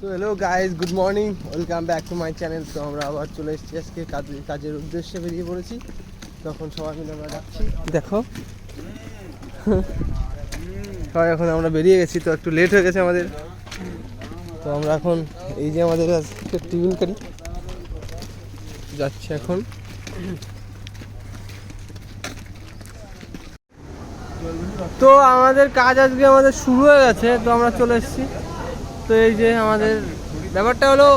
তো hello guys, good morning, welcome back to my channel. তো আমরা আবার চলে এসেছি আজকে কাজের উদ্দেশ্যে বেরিয়ে পড়েছি। তখন সবাই মিলে আমরা যাচ্ছি, দেখো সবাই এখন আমরা বেরিয়ে গেছি। তো একটু লেট হয়ে গেছে আমাদের। তো আমরা এখন এই যে আমাদের আজকে টিফিন করি যাচ্ছে এখন। তো আমাদের কাজ আজকে আমাদের শুরু হয়ে গেছে, তো আমরা চলে এসেছি। তো এই যে আমাদের ব্যাপারটা হলো,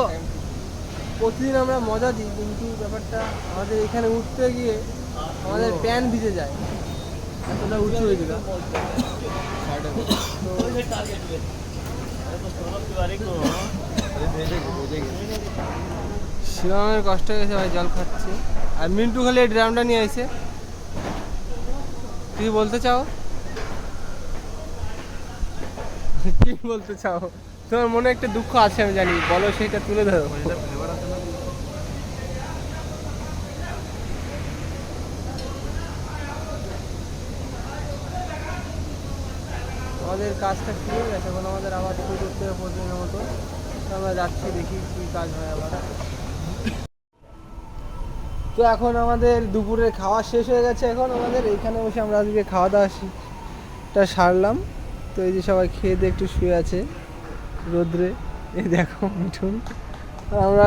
প্রতিদিন আমরা মজা দিই, কিন্তু ব্যাপারটা আমাদের এখানে উঠতে গিয়ে আমাদের প্যান ভিজে যায়, এতটা উঁচু হয়ে গেল। শিবমের কষ্ট হয়ে গেছে ভাই, জল খাচ্ছে। আর মিন্টু খালি এই ড্রামটা নিয়ে আইছে। তুই বলতে চাও, কি বলতে চাও? তোমার মনে একটা দুঃখ আছে আমি জানি, বলো, সেইটা তুলে ধরো। আমাদের কাজটা কি হয়ে গেছে, এখন আমাদের আবার শুরু করতে হবে প্রতিদিনের মতো। আমরা যাচ্ছি, দেখি কি কাজ হয় আবার। তো এখন আমাদের দুপুরের খাওয়া শেষ হয়ে গেছে। এখন আমাদের এইখানে বসে আমরা আজকে খাওয়া দাওয়াটা সারলাম। তো এই যে সবাই খেয়ে দিয়ে একটু শুয়ে আছে রোদ্রে। এই দেখো মিঠুন, আমরা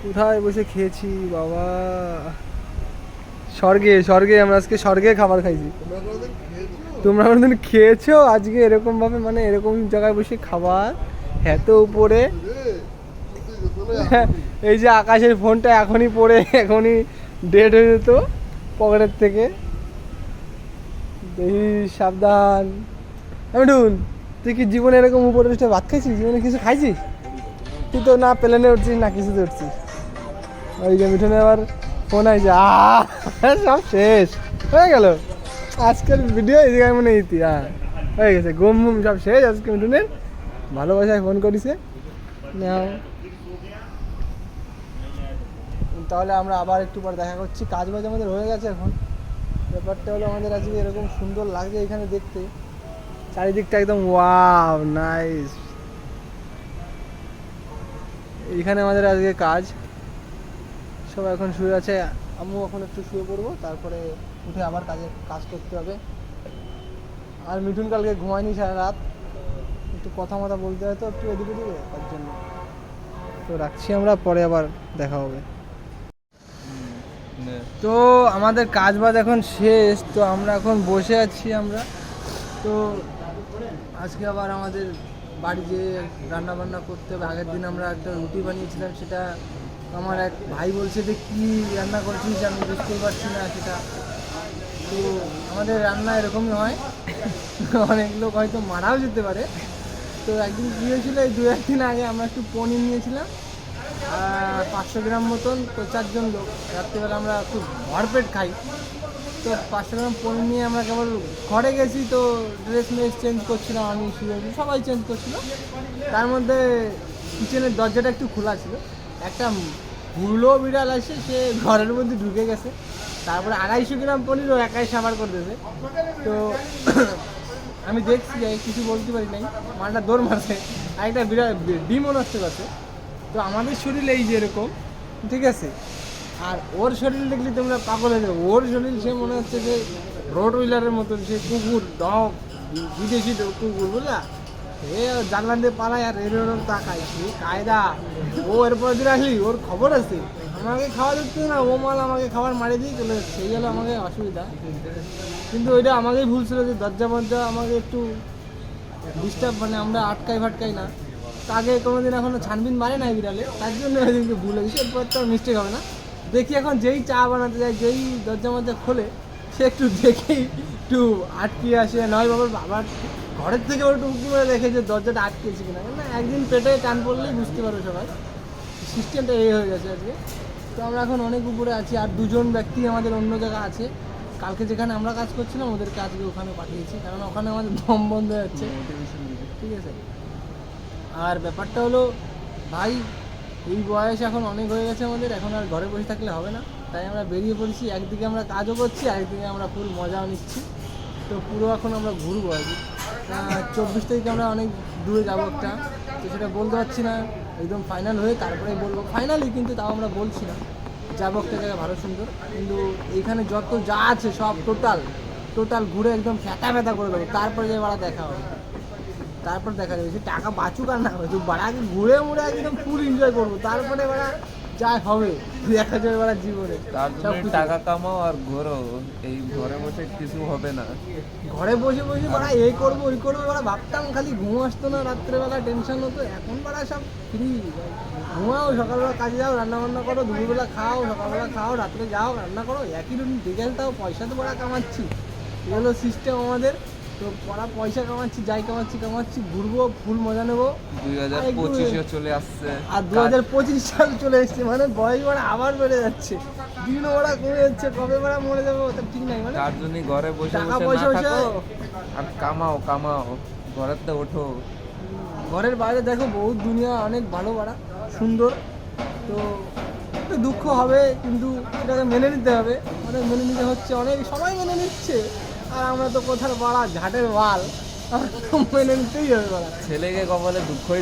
কোথায় বসে খেয়েছি বাবা, স্বর্গে স্বর্গে। আমরা আজকে স্বর্গে খাবার খাইছি। তোমরা কোনোদিন খেয়েছো আজকে এরকম ভাবে, মানে এরকম জায়গায় বসে খাবার? এত উপরে, এই যে আকাশের ফোনটা এখনই পড়ে এখনই ডেড হয়ে যেত পকেটের থেকে। দেখি, সাবধান। মিঠুন, তুই কি জীবনে এরকম উপরে বসে ভাত খাইছিস? জীবনে কিছু খাইছিস? তুই তো না প্লেনে উঠছিস না কিছুতে উঠছিস। ওই যে মিঠুনে আবার ফোন আইছে, সব শেষ হয়ে গেল আজকের ভিডিও। এই জায়গায় মনে ইতি হয়ে গেছে, ঘুম ঘুম সব শেষ আজকে মিঠুনের। ভালোবাসায় ফোন করিছে। নাও, তাহলে আমরা আবার একটু পর দেখা করছি। কাজ বাজ আমাদের হয়ে গেছে এখন। ব্যাপারটা হলো, আমাদের আজকে এরকম সুন্দর লাগছে এখানে দেখতে, চারিদিকটা একদম ওয়াও নাইস। এইখানে আমাদের আজকে কাজ। সবাই এখন শুয়ে আছে, আমিও এখন একটু শুয়ে পড়বো, তারপরে উঠে আবার কাজ করতে হবে। আর মিঠুন কালকে ঘুমায়নি সারা রাত, একটু কথা মতো বলতে হয় তো একটু এদিকে দিকে, তার জন্য। তো রাখছি, আমরা পরে আবার দেখা হবে। তো আমাদের কাজ বাজ এখন শেষ, তো আমরা এখন বসে আছি আমরা। তো আজকে আবার আমাদের বাড়ি যে রান্না বান্না করতে হবে। আগের দিন আমরা একটা রুটি বানিয়েছিলাম, সেটা আমার এক ভাই বলছে যে কী রান্না করেছিস, আমি বুঝতে পারছি না সেটা। তো আমাদের রান্না এরকমই হয়, অনেক লোক হয়তো মারাও যেতে পারে। তো একদিন কী হয়েছিল, এই 2-1 দিন আগে আমরা একটু পনির নিয়েছিলাম 500 গ্রাম মতন। তো 4 জন লোক, রাত্রিবেলা আমরা খুব ভরপেট খাই। তো 500 গ্রাম পনির নিয়ে আমরা কেবল ঘরে গেছি। তো ড্রেস মেস চেঞ্জ করছিলাম, আমি শুয়েছি, সবাই চেঞ্জ করছিল। তার মধ্যে কিচেনের দরজাটা একটু খোলা ছিল, একটা বুড়ো বিড়াল এসে সে ঘরের মধ্যে ঢুকে গেছে। তারপরে 250 গ্রাম পনির ও একাই সাবার করে দেবে। তো আমি দেখছি, কিছু বলতে পারি নাই, মালটা দৌড় মারছে, আরেকটা বিড়াল ডিমও নষ্ট করছে। তো আমাদের শরীর এই যে এরকম, ঠিক আছে, আর ওর শরীর দেখলে তোমরা পাগল হয়ে যাবে। ওর শরীর সে মনে হচ্ছে যে রোড হুইলারের মতন, সে কুকুর, ডগ, বিদেশি কুকুর, বুঝলা? এ জানলা দিয়ে পালায় আর এরকম তাকায়, সে কায়দা। ও এরপর দিন আসলি, ওর খবর আছে, আমাকে খাওয়া দিচ্ছে না, ও মাল আমাকে খাবার মারি দিয়ে চলে যাচ্ছে, সেই হলো আমাকে অসুবিধা। কিন্তু ওইটা আমাকেই ভুল ছিল যে দরজা মজ্জা আমাকে একটু ডিস্টার্ব, মানে আমরা আটকাই ফাটকাই না। আগে কোনোদিন এখনো ছানবিন মারে নাই বিড়ালে, তার জন্য ওইদিনকে ভুল হয়েছে। এরপর তো মিস্টেক হবে না। দেখি এখন যেই চা বানাতে যায়, যেই দরজা মধ্যে খোলে, সে একটু দেখেই একটু আটকে আসে, নয় বাবার ঘরের থেকে ওর একটু উঁকি মেরে দেখে যে দরজাটা আটকেছে কিনা। না, একদিন পেটে টান পড়লেই বুঝতে পারো সবাই, সিস্টেমটা এই হয়ে গেছে আজকে। তো আমরা এখন অনেক উপরে আছি, আর 2 জন ব্যক্তি আমাদের অন্য জায়গা আছে। কালকে যেখানে আমরা কাজ করছিলাম ওদের কাজকে ওখানে পাঠিয়েছি, কারণ ওখানে আমাদের দম বন্ধ হয়ে যাচ্ছে, ঠিক আছে। আর ব্যাপারটা হলো ভাই, এই বয়স এখন অনেক হয়ে গেছে আমাদের, এখন আর ঘরে বসে থাকলে হবে না। তাই আমরা বেরিয়ে পড়েছি, একদিকে আমরা কাজও করছি, একদিকে আমরা ফুল মজাও নিচ্ছি। তো পুরো এখন আমরা ঘুরবো আর কি। 24 তারিখে আমরা অনেক দূরে যাবো, একটা তো সেটা বলতে পারছি না, একদম ফাইনাল হয়ে তারপরে বলবো ফাইনালি, কিন্তু তাও আমরা বলছি না। যাবো একটা জায়গা ভালো সুন্দর, কিন্তু এইখানে যত যা আছে সব টোটাল ঘুরে একদম ফ্যাটা ফ্যাটা করে দেবো, তারপরে যে বাড়া দেখা হবে, তারপর দেখা যাবে সে টাকা বাঁচুক আর না বাঁচুক, বাড়াকে ঘুরে মুড়ে একদম ফুল এনজয় করবো, তারপরে বাড়া যা হবে দেখা যাবে বাড়া জীবনে। তার জন্য টাকা কামাও আর ঘোরো, এই ঘরে বসে কিছু হবে না। ঘরে বসে বসে বাড়া এই করবো ওই করবো বাড়া, ভাবতাম খালি ঘুম আসতো না, রাত্রেবেলা টেনশন হতো, এখন বাড়া সব ফ্রি। ঘুমাও, সকালবেলা কাজে যাও, রান্না বান্না করো, দুপুরবেলা খাও, সকালবেলা খাও, রাত্রে যাও রান্না করো, একই রুটিন, ঠিক আছে। তাও পয়সা তো বাড়া কামাচ্ছি, এগুলো সিস্টেম আমাদের। তো পড়া পয়সা কামাচ্ছি, যাই কামাচ্ছি, ঘুরবো, ফুল মজা নেবো। 2025 চলে আসছে, আর 2025 সাল চলে এসছে, মানে বয়স মানে আবার বেড়ে যাচ্ছে, দিন ওরা কমে যাচ্ছে, কবে ওরা মরে যাবে ওটা ঠিক নাই। মানে তার জন্য ঘরে বসে টাকা বসে পয়সা না থাকো আর কামাও, ঘরেতে ওঠো। ঘরের বাইরে দেখো বহুত দুনিয়া, অনেক ভালো বাড়া সুন্দর। তো একটু দুঃখ হবে, কিন্তু সেটাকে মেনে নিতে হবে, অনেক মেনে নিতে হচ্ছে, অনেক সবাই মেনে নিচ্ছে, আর আমরা তো কোথার বাড়া ঝাটের বাল, আমরা তো মেনে নিতেই হবে বাড়া। ছেলেকে কপালে দুঃখই।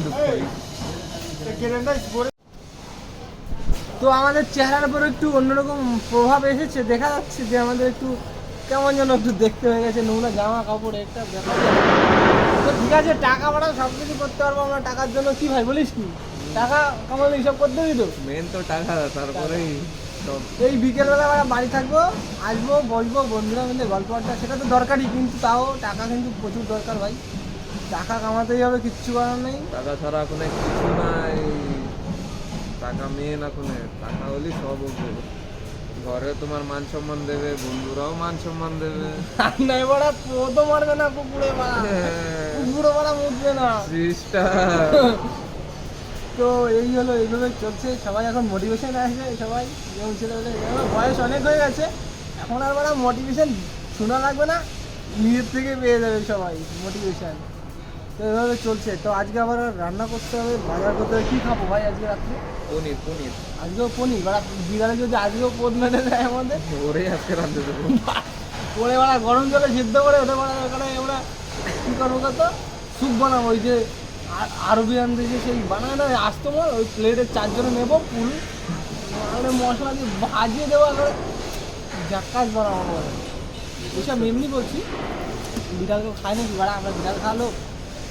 তো আমাদের চেহারার উপর একটু অন্যরকম প্রভাব এসেছে, দেখা যাচ্ছে যে আমাদের একটু কেমন যেন একটু দেখতে হয়ে গেছে, নোংরা জামা কাপড় একটা ব্যাপার। তো ঠিক আছে, টাকা বাড়া সব কিছু করতে পারবো আমরা, টাকার জন্য কি ভাই বলিস কি, টাকা কামালে এইসব করতে দিত। মেন তো টাকা, তারপরেই সব। এই বিকেলবেলা আমরা বাড়ি থাকবো, আসবো, বসবো, বন্ধুরা মিলে গল্প আড্ডা, সেটা তো দরকারই, কিন্তু তাও টাকা কিন্তু প্রচুর দরকার ভাই, টাকা কামাতেই হবে, কিচ্ছু করার নেই। টাকা ছাড়া এখন কিছু নাই, টাকা মেন এখন, টাকা হলেই সব হবে। ঘরে তোমার মান সম্মান দেবে, বন্ধুরাও মান সম্মান দেবে। নাই বড়া পোদও মারবে না কুকুরে, বাড়া কুকুরও বাড়া মুতবে না। তো এই হলো, এইভাবে চলছে, সবাই এখন মোটিভেশন আসবে, সবাই যেমন ছেলেবেলে বয়স অনেক হয়ে গেছে, এখন আর বড় মোটিভেশন শোনা লাগবে না, নিজের থেকে পেয়ে যাবে সবাই মোটিভেশন। তো এইভাবে চলছে। তো আজকে আবার রান্না করতে হবে, বাজার করতে হবে, কী খাবো ভাই আজকে রাত্রে? পনির। আজকেও পনির, বাড়া বিড়ালে যদি আজকেও পদ মেনে দেয় আমাদের, ওরে আজকে রাঁধতে দেবো। করে বাড়া গরম জলে সিদ্ধ করে ওটা বাড়া, ওখানে আমরা কী করবো কত স্যুপ বানাবো, ওই যে আরবিয়ান দিকে সেই বানায় না আসতো, ওই প্লেটের 4 জনে নেবো, ফুল মানে মশলা দিয়ে ভাজিয়ে দেবো, একেবারে জাক্কাস বানাবো বলে। ওইসব এমনি বলছি, বিড়ালকে খাই নাকি বাড়া, আমরা বিড়াল খাওয়ালো,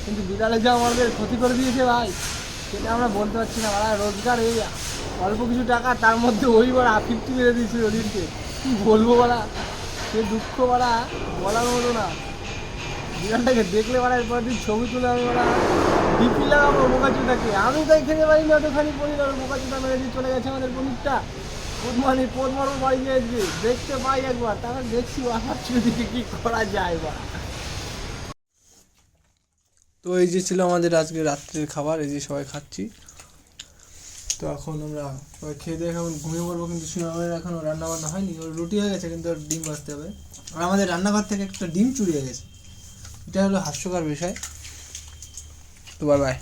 কিন্তু বিড়ালে যা আমাদের ক্ষতি করে দিয়েছে ভাই, সেটা আমরা বলতে পারছি না। বাড়া রোজগার এই অল্প কিছু টাকা, তার মধ্যে ওই বাড়া 50 মেরে দিয়েছি ওদিনকে, কী বলবো বাড়া, সে দুঃখ বাড়া বলার মতো না। বিড়ালটাকে দেখলে বাড়া এরপর দিন ছবি তুলে আমি বাড়া ডিপি লাগাবো বোকাচুটাকে, আমি তাই খেতে পারি না অতখানি পনির, আর বোকাচুটা মেরে দিয়ে চলে গেছে আমাদের পনিরটা। পদ মারবো বাড়ি গিয়ে আজকে, দেখতে পাই একবার, তারপর দেখছি আমার দিকে কী করা যায় বা। তো এই যে ছিল আমাদের আজকে রাত্রের খাবার, এই যে সবাই খাচ্ছি। তো এখন আমরা সবাই খেয়ে দিয়ে এখন ঘুমিয়ে পড়বো, কিন্তু সুনামের এখনও রান্না বান্না হয়নি, ওর রুটি হয়ে গেছে, কিন্তু ওর ডিম ভাজতে হবে। আর আমাদের রান্নাঘর থেকে একটা ডিম চুরি হয়ে গেছে, এটা হলো হাস্যকর বিষয়। তো বাই বাই।